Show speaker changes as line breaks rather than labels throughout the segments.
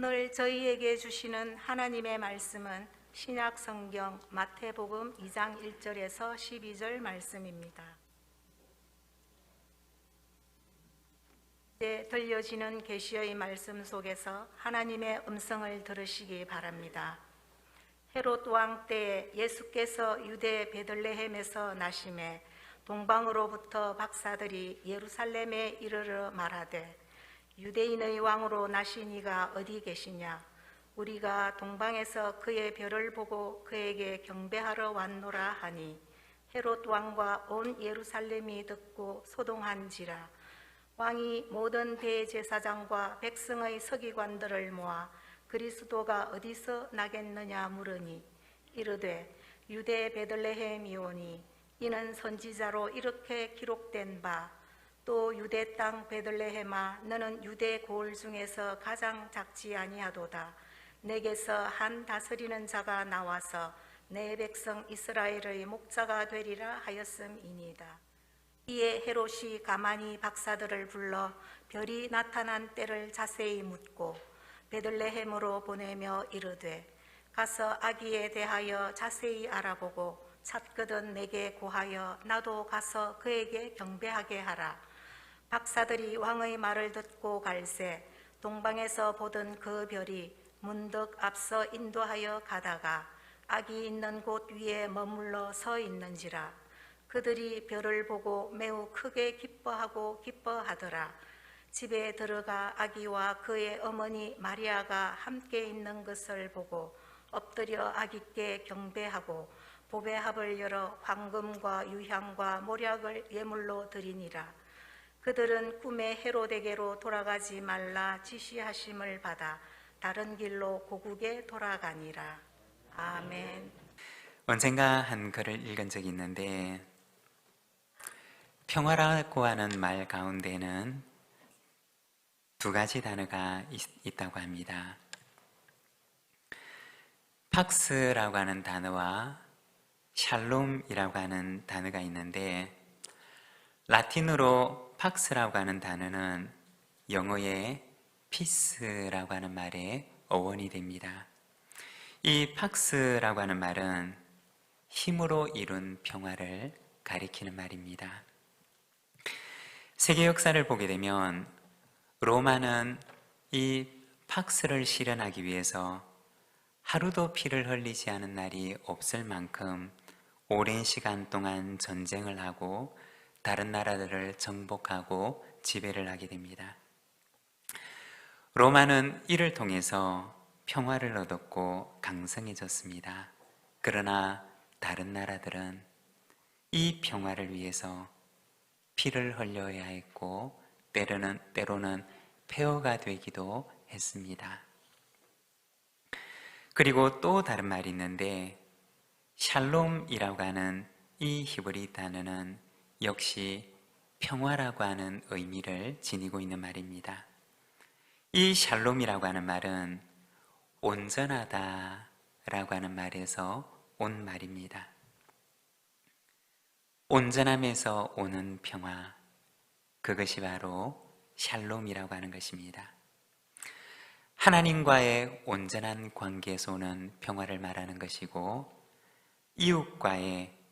오늘 저희에게 주시는 하나님의 말씀은 신약 성경 마태복음 2장 1절에서 12절 말씀입니다. 이제 들려지는 계시의 말씀 속에서 하나님의 음성을 들으시기 바랍니다. 헤롯 왕 때에 예수께서 유대 베들레헴에서 나심에 동방으로부터 박사들이 예루살렘에 이르러 말하되 유대인의 왕으로 나신 이가 어디 계시냐? 우리가 동방에서 그의 별을 보고 그에게 경배하러 왔노라 하니 헤롯 왕과 온 예루살렘이 듣고 소동한지라. 왕이 모든 대제사장과 백성의 서기관들을 모아 그리스도가 어디서 나겠느냐 물으니 이르되 유대 베들레헴이오니 이는 선지자로 이렇게 기록된 바 또 유대 땅 베들레헴아 너는 유대 고을 중에서 가장 작지 아니하도다. 내게서 한 다스리는 자가 나와서 내 백성 이스라엘의 목자가 되리라 하였음이니이다. 이에 헤롯이 가만히 박사들을 불러 별이 나타난 때를 자세히 묻고 베들레헴으로 보내며 이르되 가서 아기에 대하여 자세히 알아보고 찾거든 내게 고하여 나도 가서 그에게 경배하게 하라. 박사들이 왕의 말을 듣고 갈새 동방에서 보던 그 별이 문득 앞서 인도하여 가다가 아기 있는 곳 위에 머물러 서 있는지라. 그들이 별을 보고 매우 크게 기뻐하더라. 집에 들어가 아기와 그의 어머니 마리아가 함께 있는 것을 보고 엎드려 아기께 경배하고 보배합을 열어 황금과 유향과 모략을 예물로 드리니라. 그들은 꿈에 헤롯에게로 돌아가지 말라 지시하심을 받아 다른 길로 고국에 돌아가니라. 아멘.
언젠가 한 글을 읽은 적이 있는데 평화라고 하는 말 가운데는 두 가지 단어가 있다고 합니다. 팍스라고 하는 단어와 샬롬이라고 하는 단어가 있는데 라틴어로 팍스라고 하는 단어는 영어의 피스라고 하는 말의 어원이 됩니다. 이 팍스라고 하는 말은 힘으로 이룬 평화를 가리키는 말입니다. 세계 역사를 보게 되면 로마는 이 팍스를 실현하기 위해서 하루도 피를 흘리지 않은 날이 없을 만큼 오랜 시간 동안 전쟁을 하고 다른 나라들을 정복하고 지배를 하게 됩니다. 로마는 이를 통해서 평화를 얻었고 강성해졌습니다. 그러나 다른 나라들은 이 평화를 위해서 피를 흘려야 했고 때로는 폐허가 되기도 했습니다. 그리고 또 다른 말이 있는데 샬롬이라고 하는 이 히브리 단어는 역시 평화라고 하는 의미를 지니고 있는 말입니다. 이 샬롬이라고 하는 말은 온전하다 라고 하는 말에서 온 말입니다. 온전함에서 오는 평화, 그것이 바로 샬롬이라고 하는 것입니다. 하나님과의 온전한 관계에서 오는 평화를 말하는 것이고 이웃과의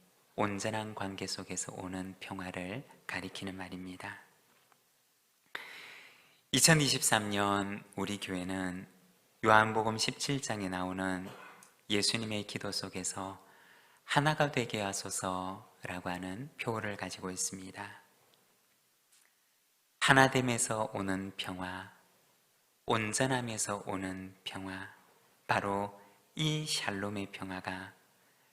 온전한 관계 속에서 오는 평화를 가리키는 말입니다. 2023년 우리 교회는 요한복음 17장에 나오는 예수님의 기도 속에서 하나가 되게 하소서라고 하는 표어를 가지고 있습니다. 하나됨에서 오는 평화, 온전함에서 오는 평화, 바로 이 샬롬의 평화가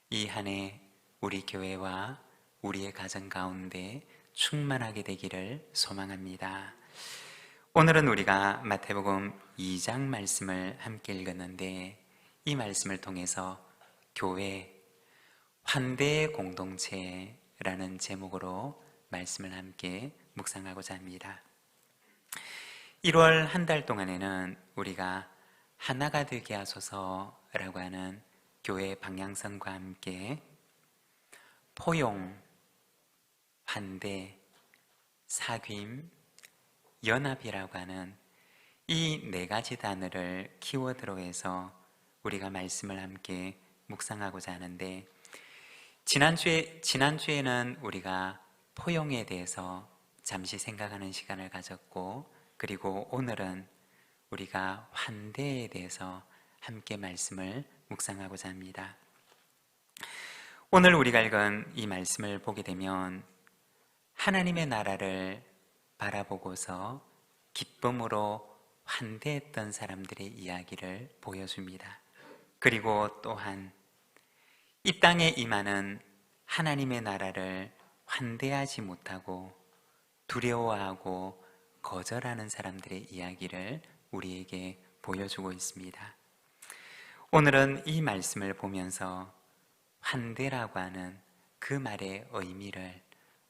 이 한 해 우리 교회와 우리의 가정 가운데 충만하게 되기를 소망합니다. 오늘은 우리가 마태복음 2장 말씀을 함께 읽었는데 이 말씀을 통해서 교회, 환대의 공동체라는 제목으로 말씀을 함께 묵상하고자 합니다. 1월 한 달 동안에는 우리가 하나가 되게 하소서라고 하는 교회 방향성과 함께 포용, 환대, 사귐, 연합이라고 하는 이 네 가지 단어를 키워드로 해서 우리가 말씀을 함께 묵상하고자 하는데, 지난주에는 우리가 포용에 대해서 잠시 생각하는 시간을 가졌고, 그리고 오늘은 우리가 환대에 대해서 함께 말씀을 묵상하고자 합니다. 오늘 우리가 읽은 이 말씀을 보게 되면 하나님의 나라를 바라보고서 기쁨으로 환대했던 사람들의 이야기를 보여줍니다. 그리고 또한 이 땅에 임하는 하나님의 나라를 환대하지 못하고 두려워하고 거절하는 사람들의 이야기를 우리에게 보여주고 있습니다. 오늘은 이 말씀을 보면서 환대라고 하는 그 말의 의미를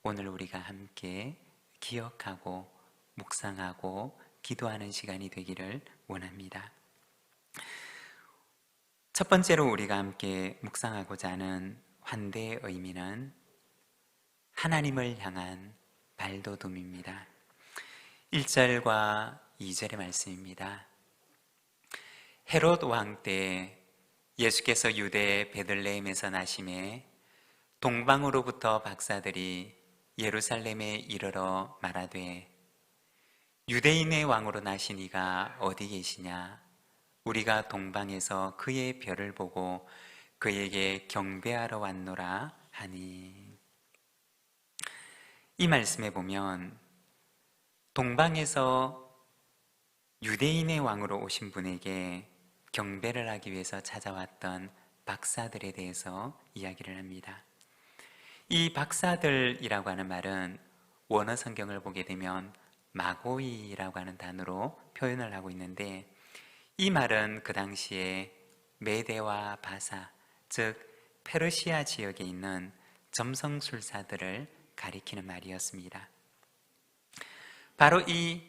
오늘 우리가 함께 기억하고 묵상하고 기도하는 시간이 되기를 원합니다. 첫 번째로 우리가 함께 묵상하고자 하는 환대의 의미는 하나님을 향한 발돋움입니다. 1절과 2절의 말씀입니다. 헤롯 왕 때 예수께서 유대 베들레헴에서 나심에 동방으로부터 박사들이 예루살렘에 이르러 말하되 유대인의 왕으로 나신 이가 어디 계시냐? 우리가 동방에서 그의 별을 보고 그에게 경배하러 왔노라 하니. 이 말씀에 보면 동방에서 유대인의 왕으로 오신 분에게 경배를 하기 위해서 찾아왔던 박사들에 대해서 이야기를 합니다. 이 박사들이라고 하는 말은 원어 성경을 보게 되면 마고이라고 하는 단어로 표현을 하고 있는데, 이 말은 그 당시에 메대와 바사, 즉 페르시아 지역에 있는 점성술사들을 가리키는 말이었습니다. 바로 이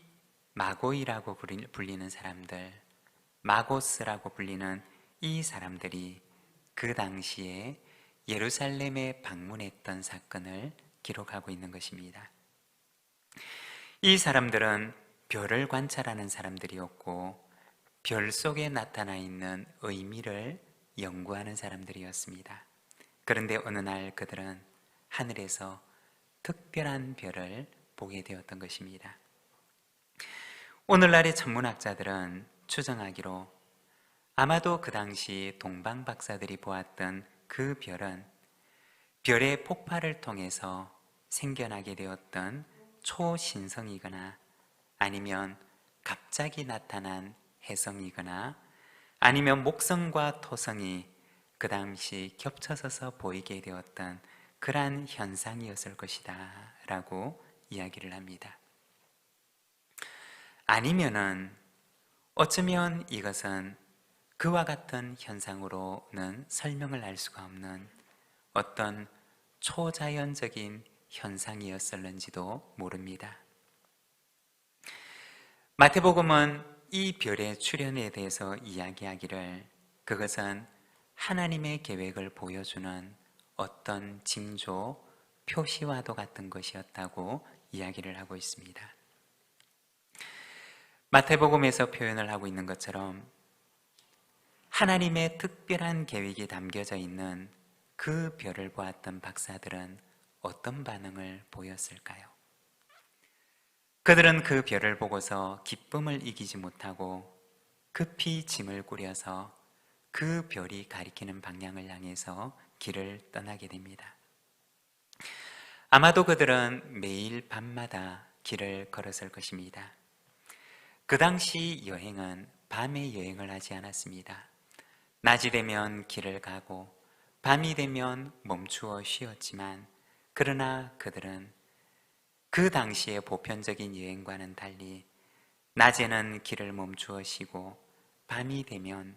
마고이라고 불리는 사람들, 마고스라고 불리는 이 사람들이 그 당시에 예루살렘에 방문했던 사건을 기록하고 있는 것입니다. 이 사람들은 별을 관찰하는 사람들이었고 별 속에 나타나 있는 의미를 연구하는 사람들이었습니다. 그런데 어느 날 그들은 하늘에서 특별한 별을 보게 되었던 것입니다. 오늘날의 천문학자들은 추정하기로 아마도 그 당시 동방 박사들이 보았던 그 별은 별의 폭발을 통해서 생겨나게 되었던 초신성이거나 아니면 갑자기 나타난 혜성이거나 아니면 목성과 토성이 그 당시 겹쳐서서 보이게 되었던 그러한 현상이었을 것이다 라고 이야기를 합니다. 아니면은 어쩌면 이것은 그와 같은 현상으로는 설명을 할 수가 없는 어떤 초자연적인 현상이었을는지도 모릅니다. 마태복음은 이 별의 출현에 대해서 이야기하기를 그것은 하나님의 계획을 보여주는 어떤 징조, 표시와도 같은 것이었다고 이야기를 하고 있습니다. 마태복음에서 표현을 하고 있는 것처럼 하나님의 특별한 계획이 담겨져 있는 그 별을 보았던 박사들은 어떤 반응을 보였을까요? 그들은 그 별을 보고서 기쁨을 이기지 못하고 급히 짐을 꾸려서 그 별이 가리키는 방향을 향해서 길을 떠나게 됩니다. 아마도 그들은 매일 밤마다 길을 걸었을 것입니다. 그 당시 여행은 밤에 여행을 하지 않았습니다. 낮이 되면 길을 가고 밤이 되면 멈추어 쉬었지만, 그러나 그들은 그 당시의 보편적인 여행과는 달리 낮에는 길을 멈추어 쉬고 밤이 되면,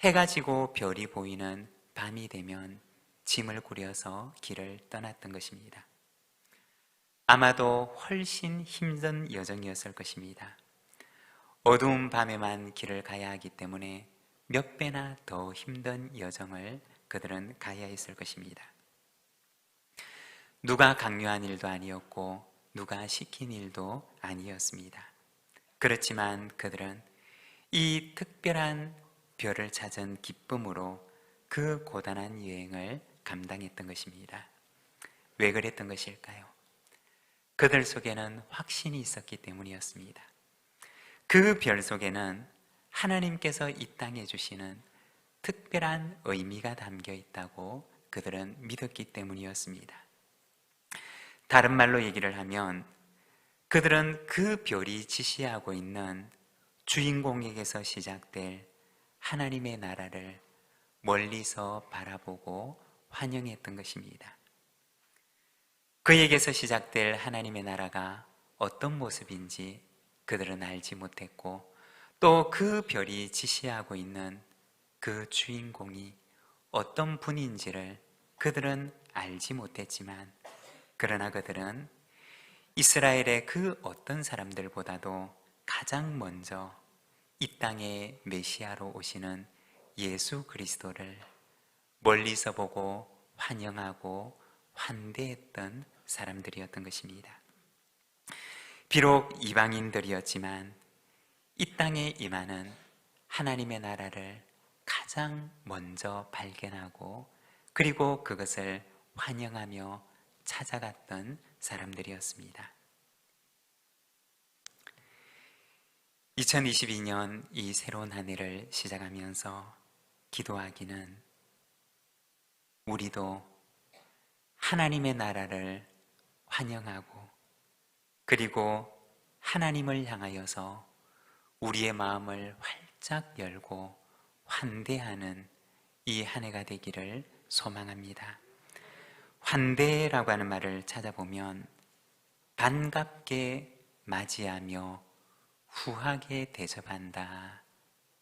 해가 지고 별이 보이는 밤이 되면 짐을 꾸려서 길을 떠났던 것입니다. 아마도 훨씬 힘든 여정이었을 것입니다. 어두운 밤에만 길을 가야 하기 때문에 몇 배나 더 힘든 여정을 그들은 가야 했을 것입니다. 누가 강요한 일도 아니었고 누가 시킨 일도 아니었습니다. 그렇지만 그들은 이 특별한 별을 찾은 기쁨으로 그 고단한 여행을 감당했던 것입니다. 왜 그랬던 것일까요? 그들 속에는 확신이 있었기 때문이었습니다. 그 별 속에는 하나님께서 이 땅에 주시는 특별한 의미가 담겨 있다고 그들은 믿었기 때문이었습니다. 다른 말로 얘기를 하면 그들은 그 별이 지시하고 있는 주인공에게서 시작될 하나님의 나라를 멀리서 바라보고 환영했던 것입니다. 그에게서 시작될 하나님의 나라가 어떤 모습인지 그들은 알지 못했고, 또 그 별이 지시하고 있는 그 주인공이 어떤 분인지를 그들은 알지 못했지만, 그러나 그들은 이스라엘의 그 어떤 사람들보다도 가장 먼저 이 땅에 메시아로 오시는 예수 그리스도를 멀리서 보고 환영하고 환대했던 사람들이었던 것입니다. 비록 이방인들이었지만 이 땅에 임하는 하나님의 나라를 가장 먼저 발견하고 그리고 그것을 환영하며 찾아갔던 사람들이었습니다. 2022년 이 새로운 한 해를 시작하면서 기도하기는 우리도 하나님의 나라를 환영하고 그리고 하나님을 향하여서 우리의 마음을 활짝 열고 환대하는 이 한 해가 되기를 소망합니다. 환대라고 하는 말을 찾아보면 반갑게 맞이하며 후하게 대접한다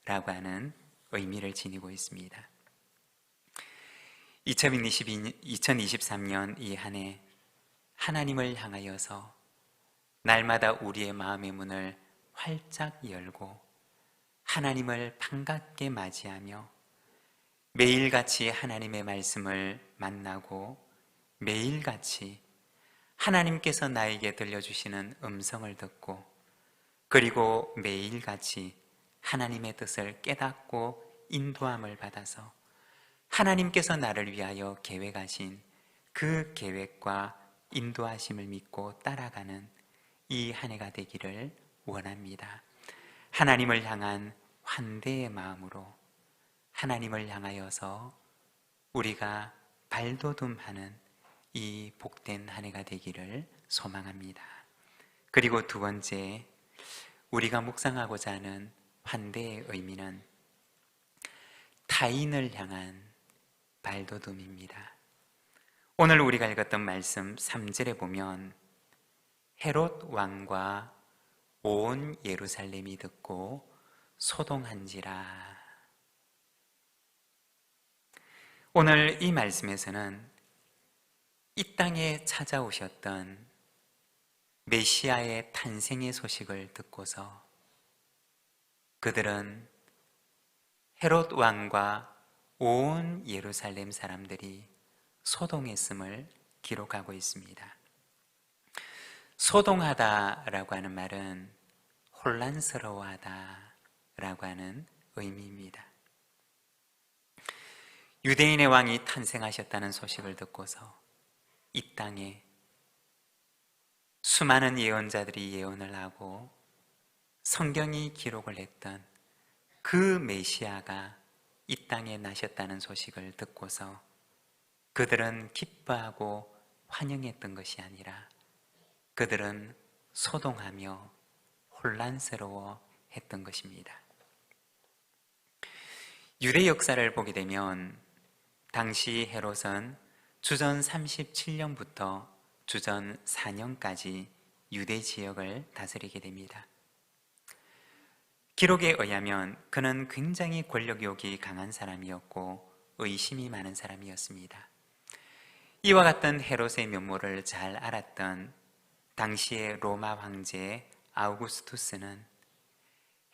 라고 하는 의미를 지니고 있습니다. 2023년 이 한 해 하나님을 향하여서 날마다 우리의 마음의 문을 활짝 열고 하나님을 반갑게 맞이하며 매일같이 하나님의 말씀을 만나고 매일같이 하나님께서 나에게 들려주시는 음성을 듣고 그리고 매일같이 하나님의 뜻을 깨닫고 인도함을 받아서 하나님께서 나를 위하여 계획하신 그 계획과 인도하심을 믿고 따라가는 이 한 해가 되기를 원합니다. 하나님을 향한 환대의 마음으로 하나님을 향하여서 우리가 발돋움하는 이 복된 한 해가 되기를 소망합니다. 그리고 두 번째, 우리가 묵상하고자 하는 환대의 의미는 타인을 향한 발돋움입니다. 오늘 우리가 읽었던 말씀 3절에 보면 헤롯 왕과 온 예루살렘이 듣고 소동한지라. 오늘 이 말씀에서는 이 땅에 찾아오셨던 메시아의 탄생의 소식을 듣고서 그들은 헤롯 왕과 온 예루살렘 사람들이 소동했음을 기록하고 있습니다. 소동하다라고 하는 말은 혼란스러워하다라고 하는 의미입니다. 유대인의 왕이 탄생하셨다는 소식을 듣고서 이 땅에 수많은 예언자들이 예언을 하고 성경이 기록을 했던 그 메시아가 이 땅에 나셨다는 소식을 듣고서 그들은 기뻐하고 환영했던 것이 아니라 그들은 소동하며 혼란스러워 했던 것입니다. 유대 역사를 보게 되면 당시 헤롯은 주전 37년부터 주전 4년까지 유대 지역을 다스리게 됩니다. 기록에 의하면 그는 굉장히 권력욕이 강한 사람이었고 의심이 많은 사람이었습니다. 이와 같은 헤롯의 면모를 잘 알았던 당시의 로마 황제 아우구스투스는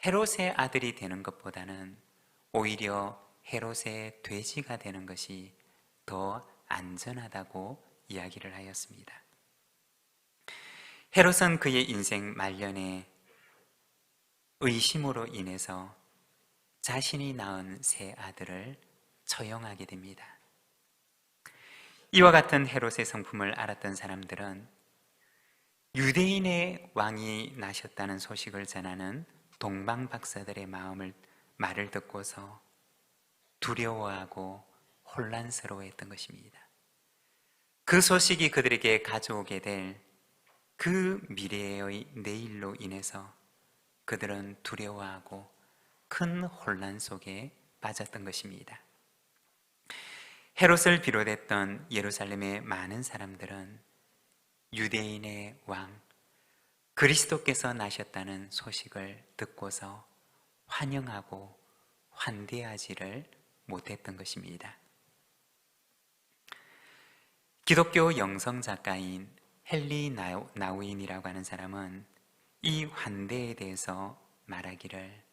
헤롯의 아들이 되는 것보다는 오히려 헤롯의 돼지가 되는 것이 더 안전하다고 이야기를 하였습니다. 헤롯은 그의 인생 말년에 의심으로 인해서 자신이 낳은 새 아들을 처형하게 됩니다. 이와 같은 헤롯의 성품을 알았던 사람들은 유대인의 왕이 나셨다는 소식을 전하는 동방 박사들의 말을 듣고서 두려워하고 혼란스러워했던 것입니다. 그 소식이 그들에게 가져오게 될 그 미래의 내일로 인해서 그들은 두려워하고 큰 혼란 속에 빠졌던 것입니다. 헤롯을 비롯했던 예루살렘의 많은 사람들은 유대인의 왕 그리스도께서 나셨다는 소식을 듣고서 환영하고 환대하지를 못했던 것입니다. 기독교 영성 작가인 헨리 나우인이라고 하는 사람은 이 환대에 대해서 말하기를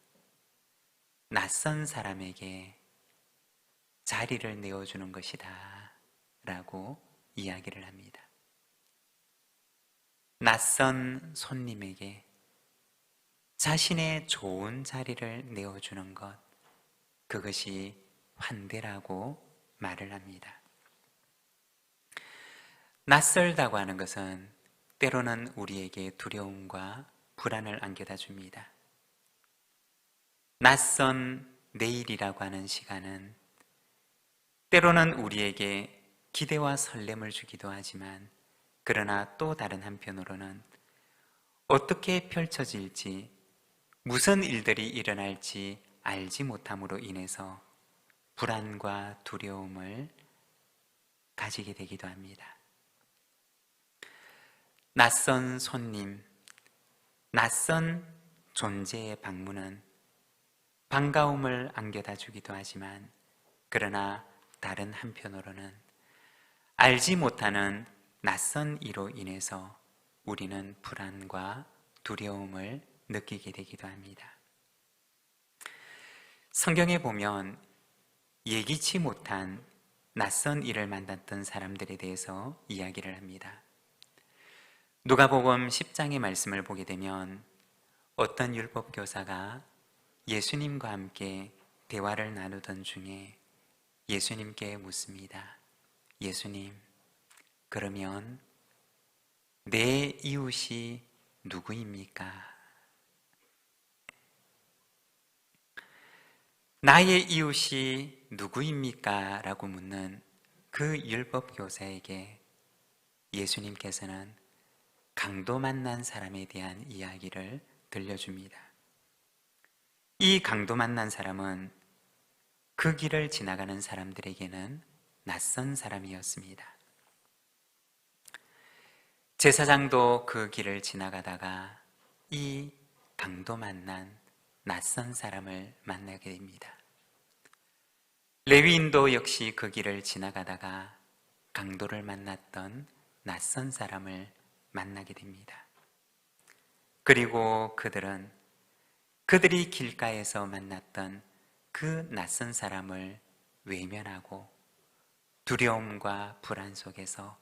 낯선 사람에게 자리를 내어주는 것이다 라고 이야기를 합니다. 낯선 손님에게 자신의 좋은 자리를 내어주는 것, 그것이 환대라고 말을 합니다. 낯설다고 하는 것은 때로는 우리에게 두려움과 불안을 안겨다 줍니다. 낯선 내일이라고 하는 시간은 때로는 우리에게 기대와 설렘을 주기도 하지만, 그러나 또 다른 한편으로는 어떻게 펼쳐질지, 무슨 일들이 일어날지 알지 못함으로 인해서 불안과 두려움을 가지게 되기도 합니다. 낯선 손님, 낯선 존재의 방문은 반가움을 안겨다 주기도 하지만, 그러나 다른 한편으로는 알지 못하는 낯선 이로 인해서 우리는 불안과 두려움을 느끼게 되기도 합니다. 성경에 보면 예기치 못한 낯선 일을 만났던 사람들에 대해서 이야기를 합니다. 누가복음 10장의 말씀을 보게 되면 어떤 율법교사가 예수님과 함께 대화를 나누던 중에 예수님께 묻습니다. 예수님, 그러면 내 이웃이 누구입니까? 나의 이웃이 누구입니까? 라고 묻는 그 율법교사에게 예수님께서는 강도 만난 사람에 대한 이야기를 들려줍니다. 이 강도 만난 사람은 그 길을 지나가는 사람들에게는 낯선 사람이었습니다. 제사장도 그 길을 지나가다가 이 강도 만난 낯선 사람을 만나게 됩니다. 레위인도 역시 그 길을 지나가다가 강도를 만났던 낯선 사람을 만나게 됩니다. 그리고 그들이 길가에서 만났던 그 낯선 사람을 외면하고 두려움과 불안 속에서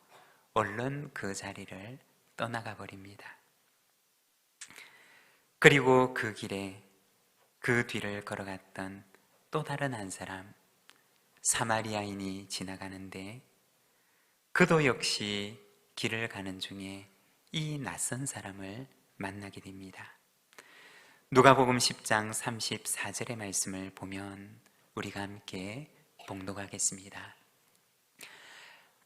얼른 그 자리를 떠나가 버립니다. 그리고 그 길에 그 뒤를 걸어갔던 또 다른 한 사람, 사마리아인이 지나가는데 그도 역시 길을 가는 중에 이 낯선 사람을 만나게 됩니다. 누가복음 10장 34절의 말씀을 보면 우리가 함께 봉독하겠습니다.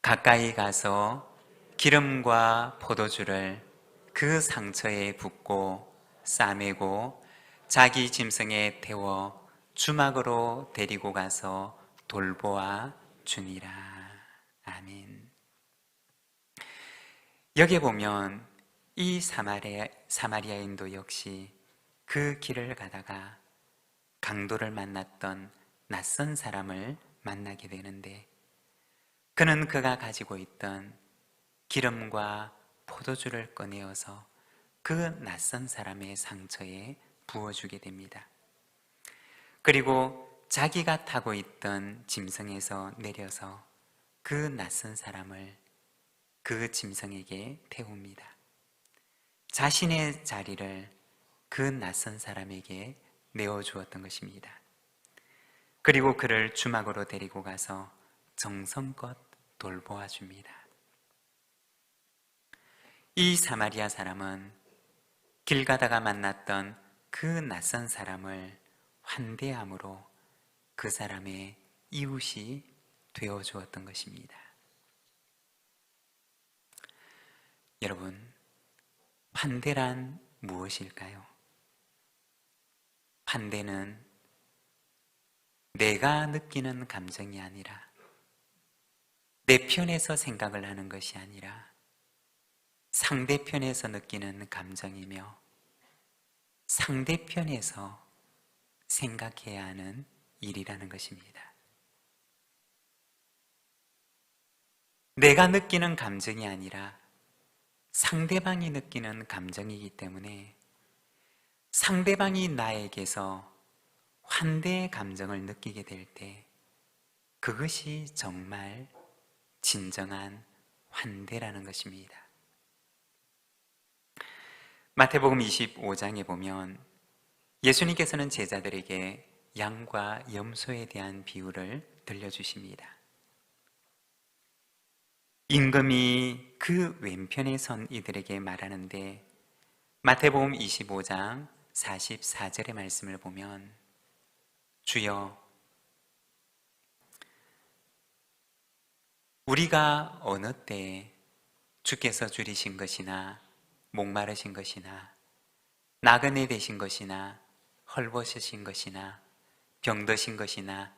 가까이 가서 기름과 포도주를 그 상처에 붓고 싸매고 자기 짐승에 태워 주막으로 데리고 가서 돌보아 주니라. 아멘. 여기에 보면 이 사마리아인도 역시 그 길을 가다가 강도를 만났던 낯선 사람을 만나게 되는데, 그는 그가 가지고 있던 기름과 포도주를 꺼내어서 그 낯선 사람의 상처에 부어주게 됩니다. 그리고 자기가 타고 있던 짐승에서 내려서 그 낯선 사람을 그 짐승에게 태웁니다. 자신의 자리를 그 낯선 사람에게 내어주었던 것입니다. 그리고 그를 주막으로 데리고 가서 정성껏 돌보아 줍니다. 이 사마리아 사람은 길 가다가 만났던 그 낯선 사람을 환대함으로 그 사람의 이웃이 되어 주었던 것입니다. 여러분, 환대란 무엇일까요? 환대는 내가 느끼는 감정이 아니라 내 편에서 생각을 하는 것이 아니라 상대편에서 느끼는 감정이며 상대편에서 생각해야 하는 일이라는 것입니다. 내가 느끼는 감정이 아니라 상대방이 느끼는 감정이기 때문에 상대방이 나에게서 환대의 감정을 느끼게 될 때 그것이 정말 진정한 환대라는 것입니다. 마태복음 25장에 보면 예수님께서는 제자들에게 양과 염소에 대한 비유를 들려주십니다. 임금이 그 왼편에 선 이들에게 말하는데 마태복음 25장 44절의 말씀을 보면 주여, 우리가 어느 때에 주께서 줄이신 것이나 목마르신 것이나 나그네 되신 것이나 헐벗으신 것이나 병드신 것이나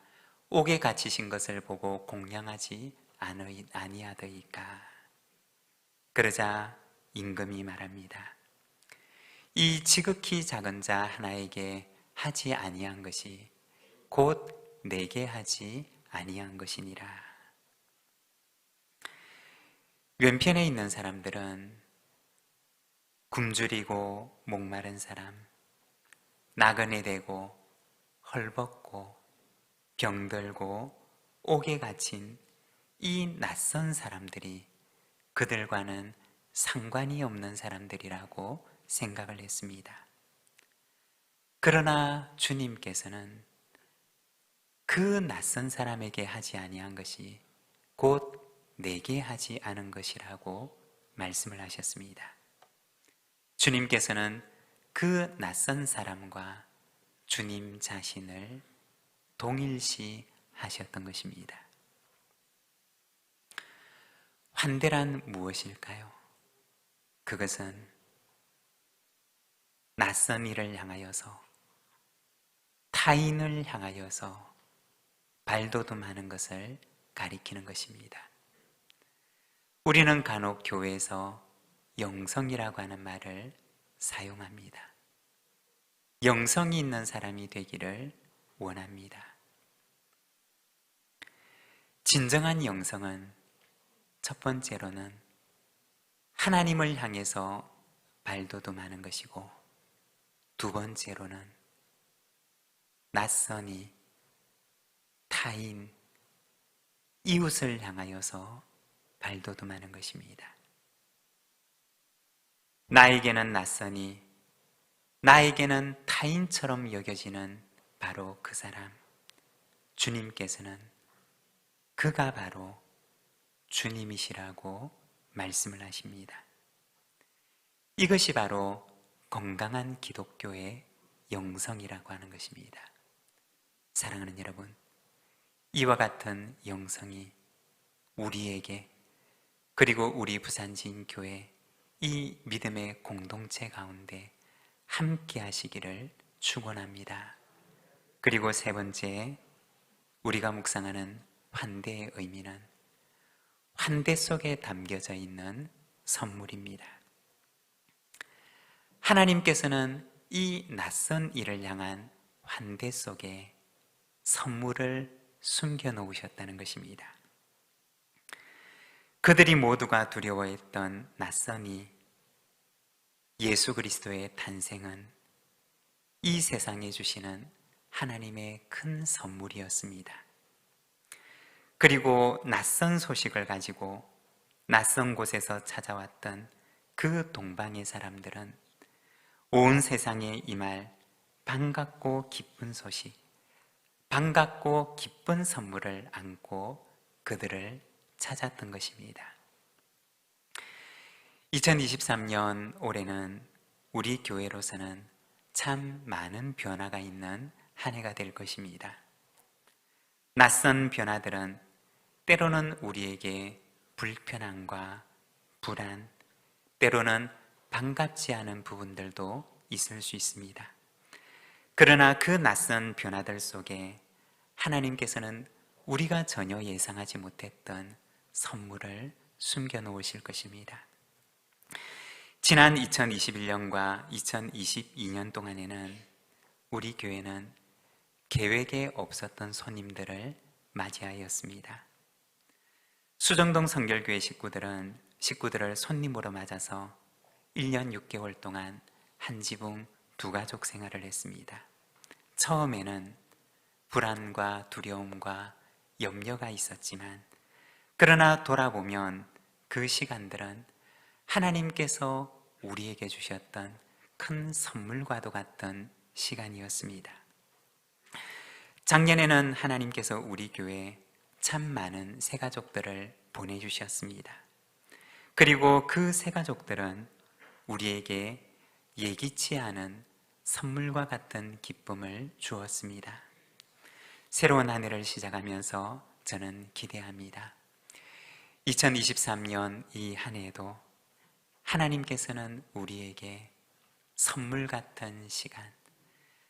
옥에 갇히신 것을 보고 공양하지 아니하더이까. 그러자 임금이 말합니다. 이 지극히 작은 자 하나에게 하지 아니한 것이 곧 내게 하지 아니한 것이니라. 왼편에 있는 사람들은 굶주리고 목마른 사람, 나그네 되고 헐벗고 병들고 옥에 갇힌 이 낯선 사람들이 그들과는 상관이 없는 사람들이라고 생각을 했습니다. 그러나 주님께서는 그 낯선 사람에게 하지 아니한 것이 곧 내게 하지 않은 것이라고 말씀을 하셨습니다. 주님께서는 그 낯선 사람과 주님 자신을 동일시 하셨던 것입니다. 환대란 무엇일까요? 그것은 낯선 이를 향하여서, 타인을 향하여서 발돋움하는 것을 가리키는 것입니다. 우리는 간혹 교회에서 영성이라고 하는 말을 사용합니다. 영성이 있는 사람이 되기를 원합니다. 진정한 영성은 첫 번째로는 하나님을 향해서 발돋움하는 것이고, 두 번째로는 낯선이, 타인, 이웃을 향하여서 발돋움하는 것입니다. 나에게는 낯선이, 나에게는 타인처럼 여겨지는 바로 그 사람, 주님께서는 그가 바로 주님이시라고 말씀을 하십니다. 이것이 바로 건강한 기독교의 영성이라고 하는 것입니다. 사랑하는 여러분, 이와 같은 영성이 우리에게, 그리고 우리 부산지인교회 이 믿음의 공동체 가운데 함께 하시기를 축원합니다. 그리고 세 번째, 우리가 묵상하는 환대의 의미는 환대 속에 담겨져 있는 선물입니다. 하나님께서는 이 낯선 이를 향한 환대 속에 선물을 숨겨 놓으셨다는 것입니다. 그들이 모두가 두려워했던 낯선이, 예수 그리스도의 탄생은 이 세상에 주시는 하나님의 큰 선물이었습니다. 그리고 낯선 소식을 가지고 낯선 곳에서 찾아왔던 그 동방의 사람들은 온 세상에 임할 반갑고 기쁜 소식, 반갑고 기쁜 선물을 안고 그들을 찾았던 것입니다. 2023년 올해는 우리 교회로서는 참 많은 변화가 있는 한 해가 될 것입니다. 낯선 변화들은 때로는 우리에게 불편함과 불안, 때로는 반갑지 않은 부분들도 있을 수 있습니다. 그러나 그 낯선 변화들 속에 하나님께서는 우리가 전혀 예상하지 못했던 선물을 숨겨 놓으실 것입니다. 지난 2021년과 2022년 동안에는 우리 교회는 계획에 없었던 손님들을 맞이하였습니다. 수정동 성결교회 식구들을 손님으로 맞아서 1년 6개월 동안 한 지붕 두 가족 생활을 했습니다. 처음에는 불안과 두려움과 염려가 있었지만, 그러나 돌아보면 그 시간들은 하나님께서 우리에게 주셨던 큰 선물과도 같던 시간이었습니다. 작년에는 하나님께서 우리 교회에 참 많은 새가족들을 보내주셨습니다. 그리고 그 새가족들은 우리에게 예기치 않은 선물과 같은 기쁨을 주었습니다. 새로운 한 해를 시작하면서 저는 기대합니다. 2023년 이 한 해에도 하나님께서는 우리에게 선물 같은 시간,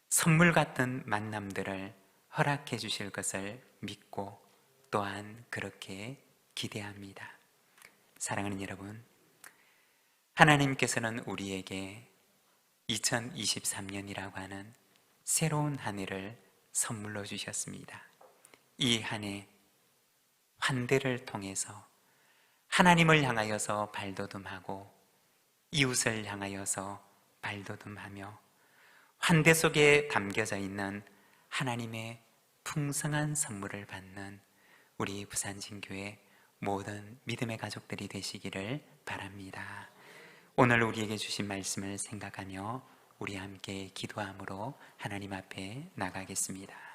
선물 같은 만남들을 허락해 주실 것을 믿고 또한 그렇게 기대합니다. 사랑하는 여러분, 하나님께서는 우리에게 2023년이라고 하는 새로운 한 해를 선물로 주셨습니다. 이 한 해 환대를 통해서 하나님을 향하여서 발돋움하고 이웃을 향하여서 발돋움하며 환대 속에 담겨져 있는 하나님의 풍성한 선물을 받는 우리 부산진교회 모든 믿음의 가족들이 되시기를 바랍니다. 오늘 우리에게 주신 말씀을 생각하며 우리 함께 기도함으로 하나님 앞에 나가겠습니다.